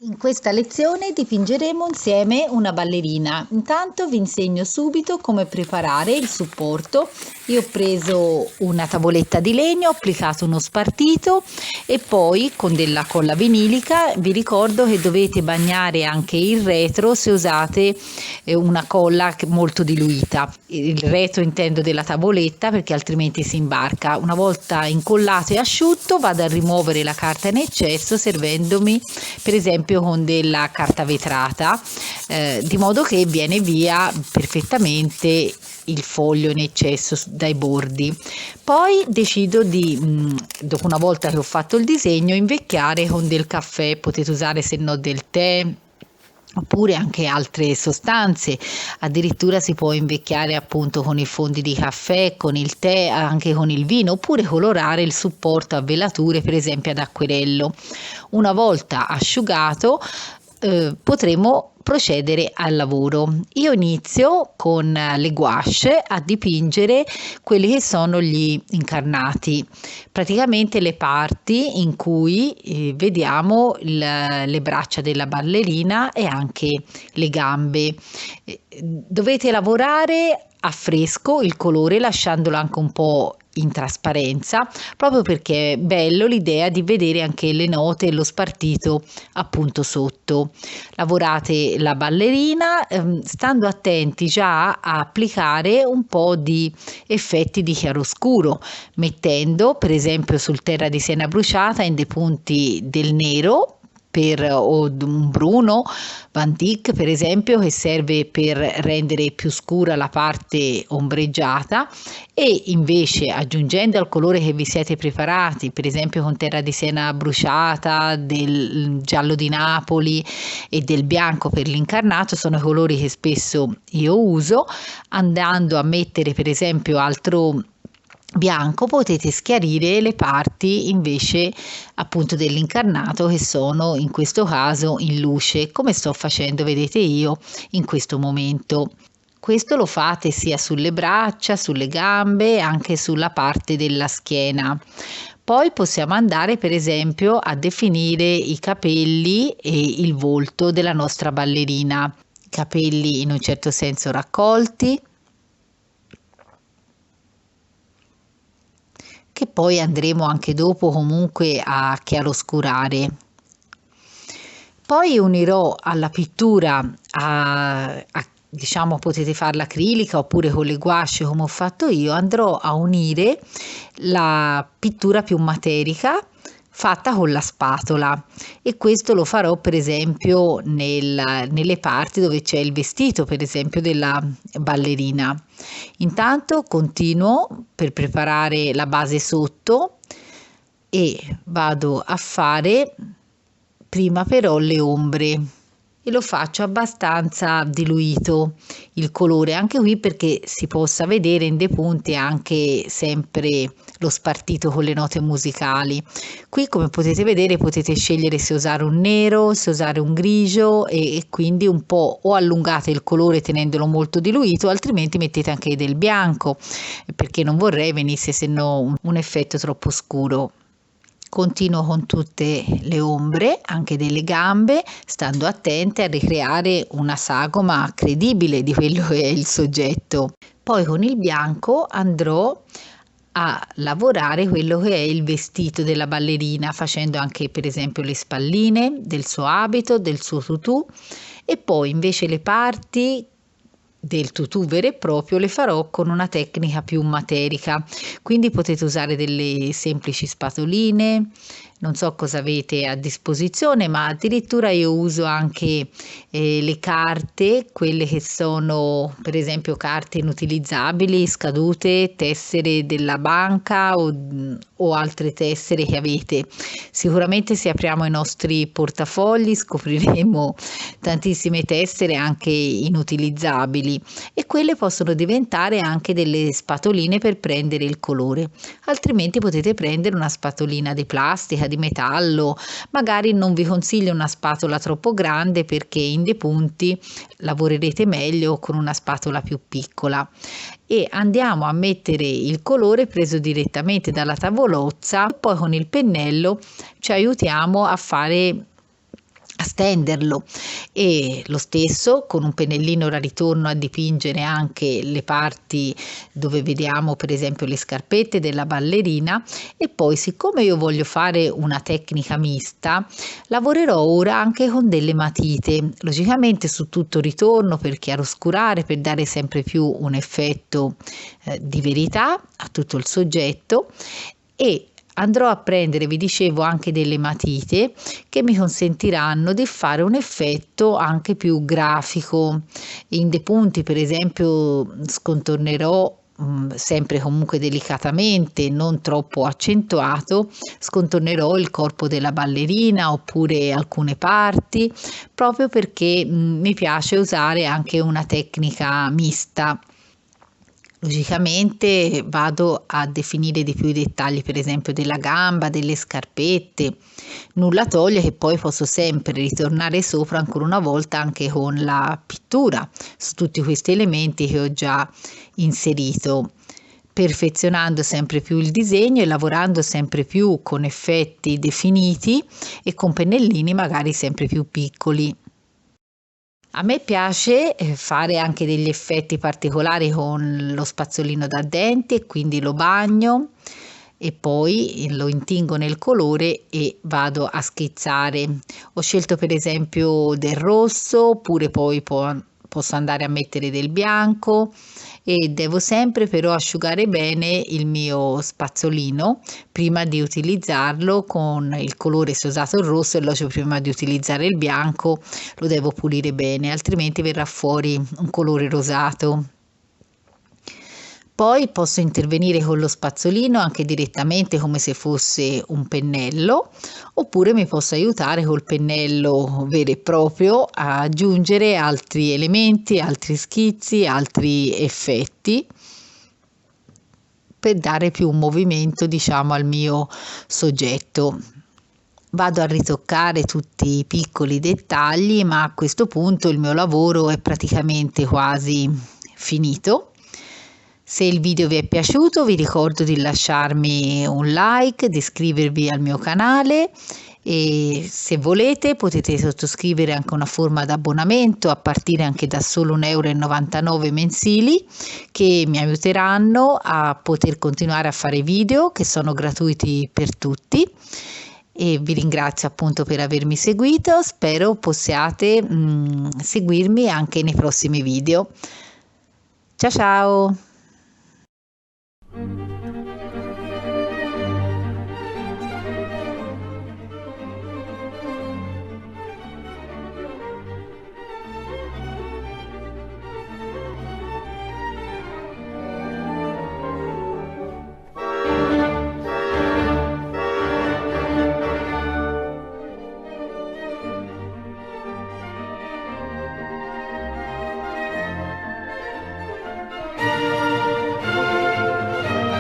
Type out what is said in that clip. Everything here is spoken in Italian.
In questa lezione dipingeremo insieme una ballerina. Intanto vi insegno subito come preparare il supporto. Io ho preso una tavoletta di legno, ho applicato uno spartito e poi con della colla vinilica vi ricordo che dovete bagnare anche il retro se usate una colla molto diluita. Il retro intendo della tavoletta perché altrimenti si imbarca. Una volta incollato e asciutto vado a rimuovere la carta in eccesso servendomi per esempio con della carta vetrata, di modo che viene via perfettamente il foglio in eccesso dai bordi. Poi decido di, dopo una volta che ho fatto il disegno, invecchiare con del caffè, potete usare se no del tè, oppure anche altre sostanze, addirittura si può invecchiare appunto con i fondi di caffè, con il tè, anche con il vino, oppure colorare il supporto a velature per esempio ad acquerello. Una volta asciugato potremo procedere al lavoro. Io inizio con le gouache a dipingere quelli che sono gli incarnati, praticamente le parti in cui vediamo le braccia della ballerina e anche le gambe. Dovete lavorare a fresco il colore lasciandolo anche un po' in trasparenza, proprio perché è bello l'idea di vedere anche le note e lo spartito appunto sotto. Lavorate la ballerina stando attenti già a applicare un po' di effetti di chiaroscuro, mettendo per esempio sul terra di siena bruciata in dei punti del nero o un bruno Van Dyck per esempio, che serve per rendere più scura la parte ombreggiata, e invece aggiungendo al colore che vi siete preparati, per esempio con terra di siena bruciata, del giallo di Napoli e del bianco per l'incarnato, sono colori che spesso io uso, andando a mettere per esempio altro bianco potete schiarire le parti invece appunto dell'incarnato, che sono in questo caso in luce, come sto facendo, vedete io in questo momento. Questo lo fate sia sulle braccia, sulle gambe, anche sulla parte della schiena. Poi possiamo andare per esempio a definire i capelli e il volto della nostra ballerina. I capelli in un certo senso raccolti, che poi andremo anche dopo comunque a chiaroscurare. Poi unirò alla pittura diciamo potete farla acrilica oppure con le gouache come ho fatto io, andrò a unire la pittura più materica fatta con la spatola, e questo lo farò per esempio nelle parti dove c'è il vestito per esempio della ballerina. Intanto continuo per preparare la base sotto e vado a fare prima però le ombre, e lo faccio abbastanza diluito il colore anche qui perché si possa vedere in dei punti anche sempre lo spartito con le note musicali. Qui come potete vedere potete scegliere se usare un nero, se usare un grigio, e quindi un po' o allungate il colore tenendolo molto diluito, altrimenti mettete anche del bianco perché non vorrei venisse se no un effetto troppo scuro. Continuo con tutte le ombre, anche delle gambe, stando attente a ricreare una sagoma credibile di quello che è il soggetto. Poi con il bianco andrò a lavorare quello che è il vestito della ballerina, facendo anche per esempio le spalline del suo abito, del suo tutù, e poi invece le parti del tutù vero e proprio le farò con una tecnica più materica, quindi potete usare delle semplici spatoline, non so cosa avete a disposizione, ma addirittura io uso anche le carte, quelle che sono per esempio carte inutilizzabili, scadute, tessere della banca o altre tessere che avete. Sicuramente se apriamo i nostri portafogli scopriremo tantissime tessere anche inutilizzabili, e quelle possono diventare anche delle spatoline per prendere il colore. Altrimenti potete prendere una spatolina di plastica, di metallo, magari non vi consiglio una spatola troppo grande perché in dei punti lavorerete meglio con una spatola più piccola. E andiamo a mettere il colore preso direttamente dalla tavolozza, poi con il pennello ci aiutiamo a fare a stenderlo, e lo stesso con un pennellino ora ritorno a dipingere anche le parti dove vediamo per esempio le scarpette della ballerina. E poi, siccome io voglio fare una tecnica mista, lavorerò ora anche con delle matite, logicamente su tutto ritorno per chiaroscurare, per dare sempre più un effetto di verità a tutto il soggetto. E andrò a prendere, vi dicevo, anche delle matite che mi consentiranno di fare un effetto anche più grafico. In dei punti, per esempio, scontornerò sempre comunque delicatamente, non troppo accentuato, scontornerò il corpo della ballerina oppure alcune parti, proprio perché mi piace usare anche una tecnica mista. Logicamente vado a definire di più i dettagli, per esempio della gamba, delle scarpette. Nulla toglie che poi posso sempre ritornare sopra ancora una volta anche con la pittura su tutti questi elementi che ho già inserito, perfezionando sempre più il disegno e lavorando sempre più con effetti definiti e con pennellini magari sempre più piccoli. A me piace fare anche degli effetti particolari con lo spazzolino da denti, e quindi lo bagno e poi lo intingo nel colore e vado a schizzare. Ho scelto per esempio del rosso, oppure poi posso andare a mettere del bianco, e devo sempre però asciugare bene il mio spazzolino prima di utilizzarlo con il colore. Se ho usato il rosso, e prima di utilizzare il bianco lo devo pulire bene, altrimenti verrà fuori un colore rosato. Poi posso intervenire con lo spazzolino anche direttamente come se fosse un pennello, oppure mi posso aiutare col pennello vero e proprio a aggiungere altri elementi, altri schizzi, altri effetti per dare più movimento, diciamo, al mio soggetto. Vado a ritoccare tutti i piccoli dettagli, ma a questo punto il mio lavoro è praticamente quasi finito. Se il video vi è piaciuto, vi ricordo di lasciarmi un like, di iscrivervi al mio canale, e se volete potete sottoscrivere anche una forma d'abbonamento a partire anche da solo 1,99 € mensili, che mi aiuteranno a poter continuare a fare video che sono gratuiti per tutti. E vi ringrazio appunto per avermi seguito, spero possiate seguirmi anche nei prossimi video. Ciao ciao!